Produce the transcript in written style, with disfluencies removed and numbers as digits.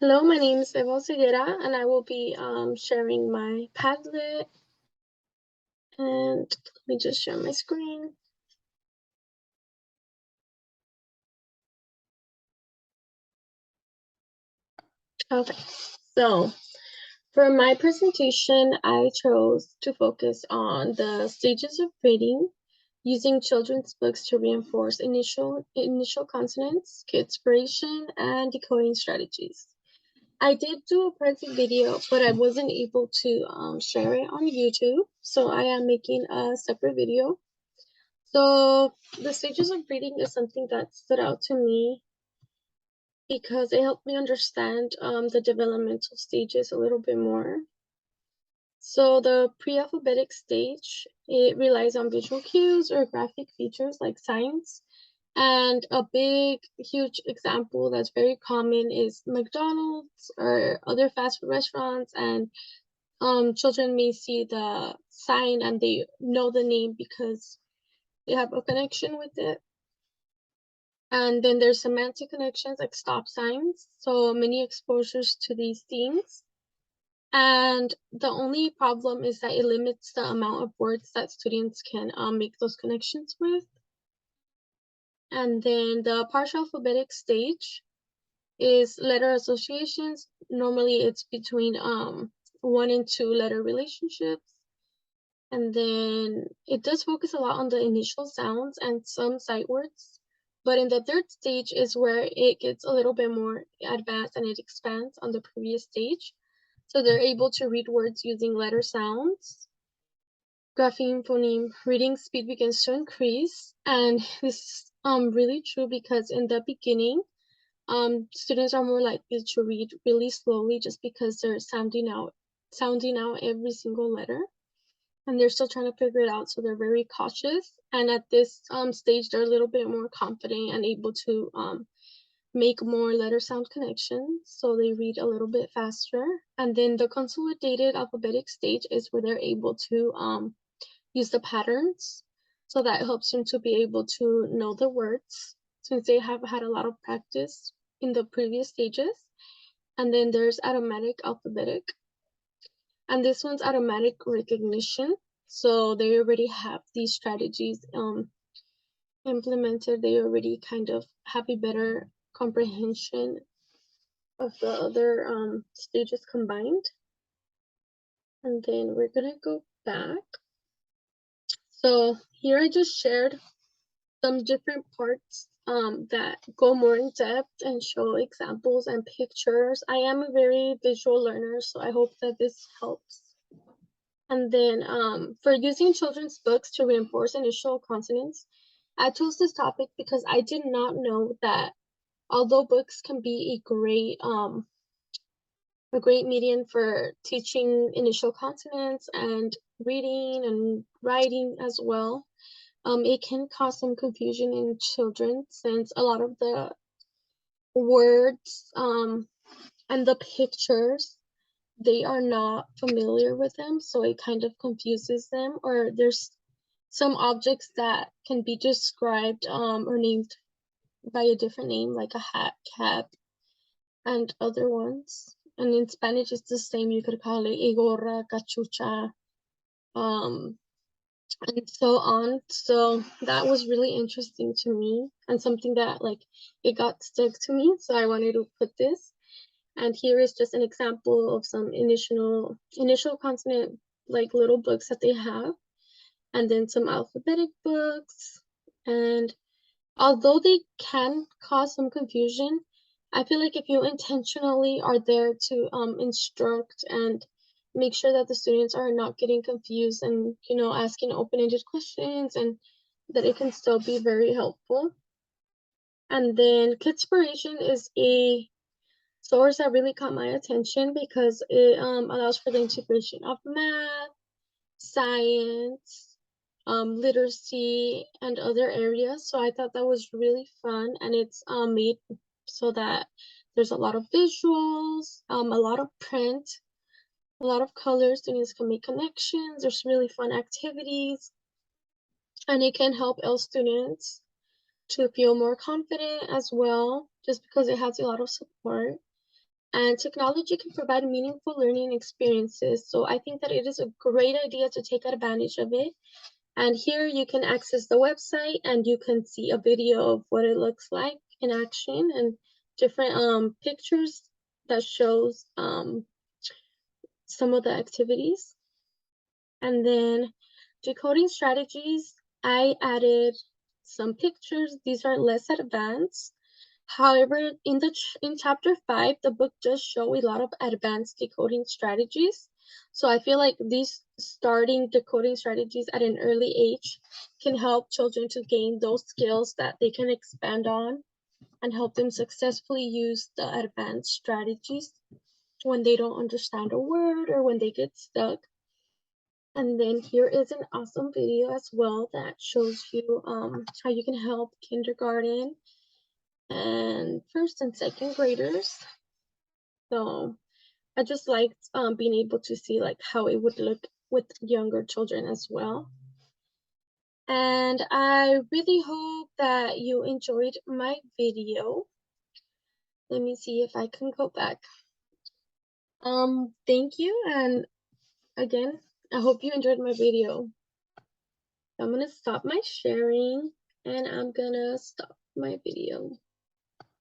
Hello, my name is Evo Seguera, and I will be sharing my Padlet. And let me just share my screen. Okay, so for my presentation, I chose to focus on the stages of reading, using children's books to reinforce initial consonants, inspiration, and decoding strategies. I did do a pricing video, but I wasn't able to share it on YouTube, so I am making a separate video. So the stages of reading is something that stood out to me because it helped me understand the developmental stages a little bit more. So the pre-alphabetic stage, it relies on visual cues or graphic features like signs. And a big, huge example that's very common is McDonald's or other fast food restaurants. And children may see the sign and they know the name because they have a connection with it. And then there's semantic connections like stop signs. So many exposures to these themes. And the only problem is that it limits the amount of words that students can make those connections with. And then the partial alphabetic stage is letter associations. Normally it's between 1 and 2 letter relationships. And then it does focus a lot on the initial sounds and some sight words. But in the third stage is where it gets a little bit more advanced and it expands on the previous stage. So they're able to read words using letter sounds. Grapheme, phoneme, reading speed begins to increase. And this is really true because in the beginning, students are more likely to read really slowly just because they're sounding out every single letter. And they're still trying to figure it out, so they're very cautious. And at this stage, they're a little bit more confident and able to make more letter sound connections, so they read a little bit faster. And then the consolidated alphabetic stage is where they're able to use the patterns, so that helps them to be able to know the words since they have had a lot of practice in the previous stages. And then there's automatic alphabetic, and this one's automatic recognition. So they already have these strategies implemented. They already kind of have a better comprehension of the other stages combined. And then we're gonna go back. So here I just shared some different parts that go more in depth and show examples and pictures. I am a very visual learner, so I hope that this helps. And then for using children's books to reinforce initial consonants, I chose this topic because I did not know that although books can be a great medium for teaching initial consonants and reading and writing as well, it can cause some confusion in children since a lot of the words and the pictures, they are not familiar with them, so it kind of confuses them. Or there's some objects that can be described or named by a different name, like a hat, cap, and other ones. And in Spanish, it's the same. You could call it a gorra, cachucha, um, and so on. So that was really interesting to me and something that like it got stuck to me. So I wanted to put this. And here is just an example of some initial consonant like little books that they have, and then some alphabetic books. And although they can cause some confusion, I feel like if you intentionally are there to instruct and make sure that the students are not getting confused and, asking open-ended questions, and that it can still be very helpful. And then Kidspiration is a source that really caught my attention because it allows for the integration of math, science, literacy, and other areas. So I thought that was really fun, and it's made so that there's a lot of visuals, a lot of print, a lot of colors. Students can make connections. There's really fun activities, and it can help L students to feel more confident as well, just because it has a lot of support. And technology can provide meaningful learning experiences. So I think that it is a great idea to take advantage of it. And here you can access the website and you can see a video of what it looks like in action and different pictures that shows some of the activities. And then decoding strategies, I added some pictures. These are less advanced. However, in chapter 5, the book does show a lot of advanced decoding strategies. So I feel like these starting decoding strategies at an early age can help children to gain those skills that they can expand on and help them successfully use the advanced strategies when they don't understand a word or when they get stuck. And then here is an awesome video as well that shows you how you can help kindergarten and first and second graders. So I just liked being able to see like how it would look with younger children as well. And I really hope that you enjoyed my video. Let me see if I can go back. Thank you, and again, I hope you enjoyed my video. I'm gonna stop my sharing and I'm gonna stop my video.